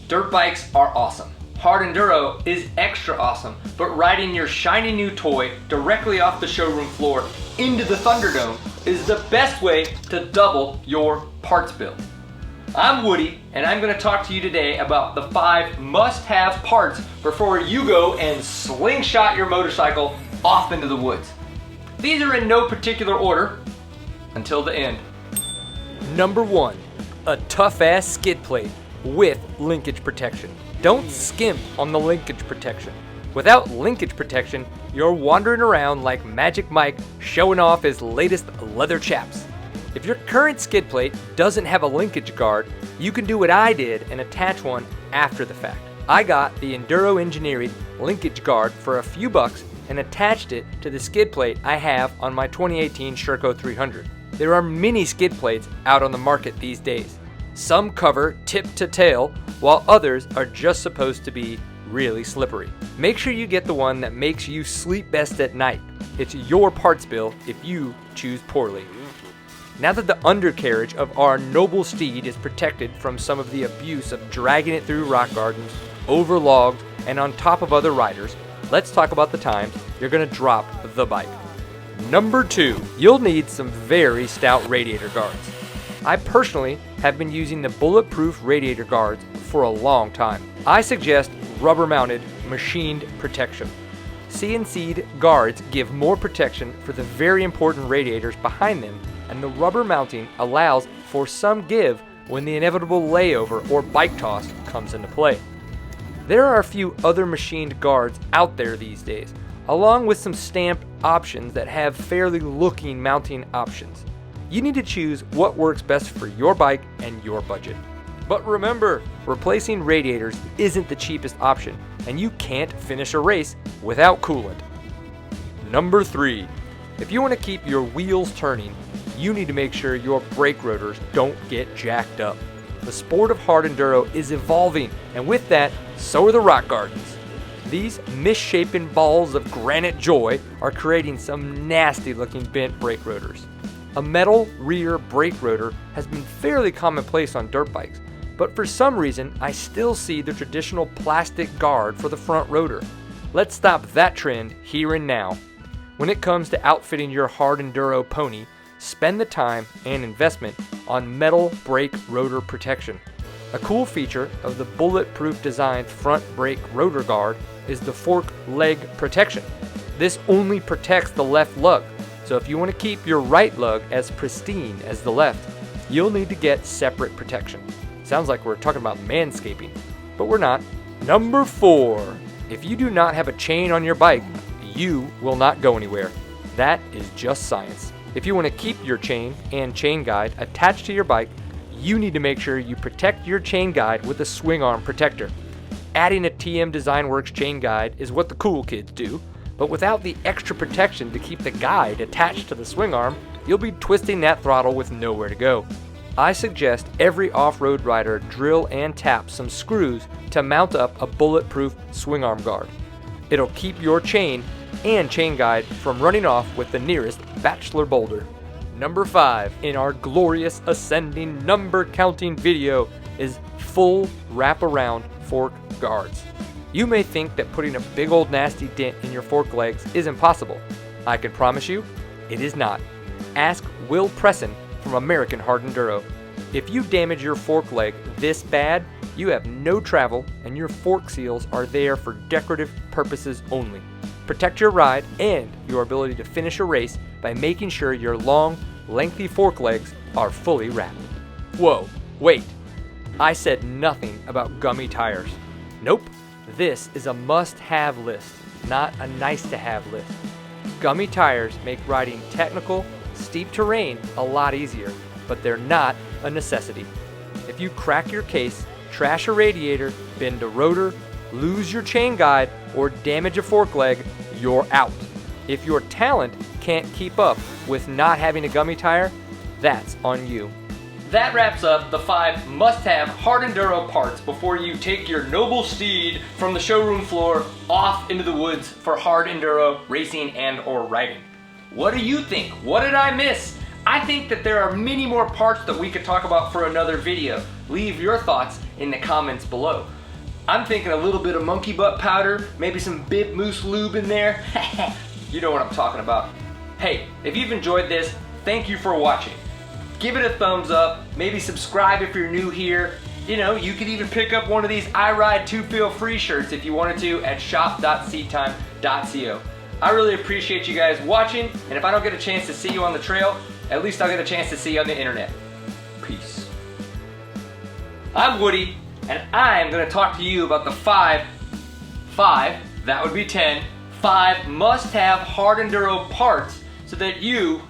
Dirt bikes are awesome. Hard Enduro is extra awesome, but riding your shiny new toy directly off the showroom floor into the Thunderdome is the best way to double your parts bill. I'm Woody, and I'm going to talk to you today about the 5 must-have parts before you go and slingshot your motorcycle off into the woods. These are in no particular order until the end. Number 1, a tough-ass skid plate with linkage protection. Don't skimp on the linkage protection. Without linkage protection, you're wandering around like Magic Mike showing off his latest leather chaps. If your current skid plate doesn't have a linkage guard, you can do what I did and attach one after the fact. I got the Enduro Engineering linkage guard for a few bucks and attached it to the skid plate I have on my 2018 Sherco 300. There are many skid plates out on the market these days. Some cover tip to tail, while others are just supposed to be really slippery. Make sure you get the one that makes you sleep best at night. It's your parts bill if you choose poorly. Now that the undercarriage of our noble steed is protected from some of the abuse of dragging it through rock gardens, over logs, and on top of other riders, let's talk about the times you're going to drop the bike. Number 2, you'll need some very stout radiator guards. I personally have been using the bulletproof radiator guards for a long time. I suggest rubber-mounted machined protection. CNC'd guards give more protection for the very important radiators behind them, and the rubber mounting allows for some give when the inevitable layover or bike toss comes into play. There are a few other machined guards out there these days, along with some stamped options that have fairly looking mounting options. You need to choose what works best for your bike and your budget. But remember, replacing radiators isn't the cheapest option, and you can't finish a race without coolant. Number 3, if you want to keep your wheels turning, you need to make sure your brake rotors don't get jacked up. The sport of hard enduro is evolving, and with that, so are the rock gardens. These misshapen balls of granite joy are creating some nasty looking bent brake rotors. A metal rear brake rotor has been fairly commonplace on dirt bikes, but for some reason I still see the traditional plastic guard for the front rotor. Let's stop that trend here and now. When it comes to outfitting your hard enduro pony, spend the time and investment on metal brake rotor protection. A cool feature of the bulletproof designed front brake rotor guard is the fork leg protection. This only protects the left lug, so if you want to keep your right lug as pristine as the left, you'll need to get separate protection. Sounds like we're talking about manscaping, but we're not. Number 4, if you do not have a chain on your bike, you will not go anywhere. That is just science. If you want to keep your chain and chain guide attached to your bike, you need to make sure you protect your chain guide with a swing arm protector. Adding a TM Design Works chain guide is what the cool kids do, but without the extra protection to keep the guide attached to the swing arm, you'll be twisting that throttle with nowhere to go. I suggest every off-road rider drill and tap some screws to mount up a bulletproof swing arm guard. It'll keep your chain and chain guide from running off with the nearest bachelor boulder. Number 5 in our glorious ascending number counting video is full wraparound fork guards. You may think that putting a big old nasty dent in your fork legs is impossible. I can promise you, it is not. Ask Will Presson from American Hard Enduro. If you damage your fork leg this bad, you have no travel and your fork seals are there for decorative purposes only. Protect your ride and your ability to finish a race by making sure your long, lengthy fork legs are fully wrapped. Whoa, wait. I said nothing about gummy tires. Nope. This is a must-have list, not a nice-to-have list. Gummy tires make riding technical, steep terrain a lot easier, but they're not a necessity. If you crack your case, trash a radiator, bend a rotor, lose your chain guide, or damage a fork leg, you're out. If your talent can't keep up with not having a gummy tire, that's on you. That wraps up the 5 must-have hard enduro parts before you take your noble steed from the showroom floor off into the woods for hard enduro racing and or riding. What do you think? What did I miss? I think that there are many more parts that we could talk about for another video. Leave your thoughts in the comments below. I'm thinking a little bit of monkey butt powder, maybe some Bib Moose lube in there. You know what I'm talking about. Hey, if you've enjoyed this, thank you for watching. Give it a thumbs up, maybe subscribe if you're new here. You know, you could even pick up one of these I Ride 2 Feel Free shirts if you wanted to at shop.seatime.co. I really appreciate you guys watching, and if I don't get a chance to see you on the trail, at least I'll get a chance to see you on the internet. Peace. I'm Woody, and I'm going to talk to you about the five, that would be 10, 5 must-have hard enduro parts so that you